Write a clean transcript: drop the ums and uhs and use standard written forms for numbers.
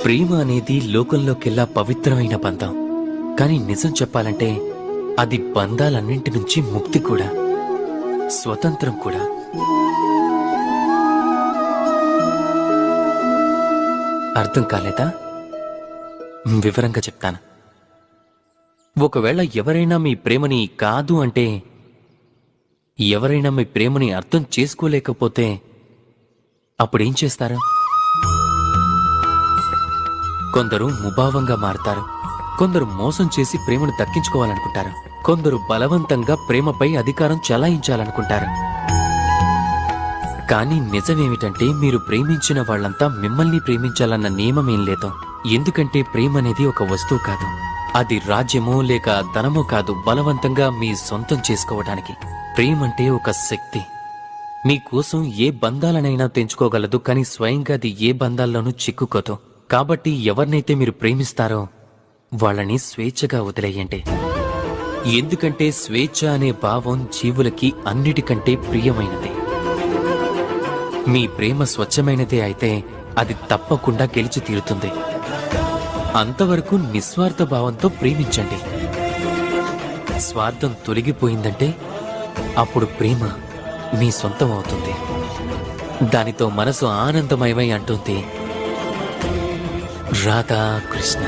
ప్రేమ అనేది లోకంలోకెల్లా పవిత్రమైన బంధం. కానీ నిజం చెప్పాలంటే అది బంధాలన్నింటి నుంచి ముక్తి కూడా, స్వతంత్రం కూడా. అర్థం కాలేదా? వివరంగా చెప్తాను. ఒకవేళ ఎవరైనా మీ ప్రేమని కాదు అంటే, ఎవరైనా మీ ప్రేమని అర్థం చేసుకోలేకపోతే అప్పుడేం చేస్తారు? కొందరు ముభావంగా మారతారు, కొందరు మోసం చేసి ప్రేమను దక్కించుకోవాలనుకుంటారు, కొందరు బలవంతంగా ప్రేమపై అధికారం చెలాయించాలనుకుంటారు. కానీ నిజమేమిటంటే మీరు ప్రేమించిన వాళ్లంతా మిమ్మల్ని ప్రేమించాలన్న నియమమేం లేదు. ఎందుకంటే ప్రేమ అనేది ఒక వస్తువు కాదు, అది రాజ్యమో లేక ధనమో కాదు బలవంతంగా మీ సొంతం చేసుకోవడానికి. ప్రేమంటే ఒక శక్తి. మీకోసం ఏ బంధాలనైనా తెంచుకోగలదు, కానీ స్వయంగా అది ఏ బంధాల్లోనూ చిక్కుకోదు. కాబట్టి ఎవరినైతే మీరు ప్రేమిస్తారో వాళ్ళని స్వేచ్ఛగా వదిలేయండి. ఎందుకంటే స్వేచ్ఛ అనే భావం జీవులకి అన్నిటికంటే ప్రియమైనది. మీ ప్రేమ స్వచ్ఛమైనదే అయితే అది తప్పకుండా గెలిచి తీరుతుంది. అంతవరకు నిస్వార్థ భావంతో ప్రేమించండి. స్వార్థం తొలగిపోయిందంటే అప్పుడు ప్రేమ మీ సొంతం అవుతుంది. దానితో మనసు ఆనందమయమై అంటుంది, రాధా కృష్ణ.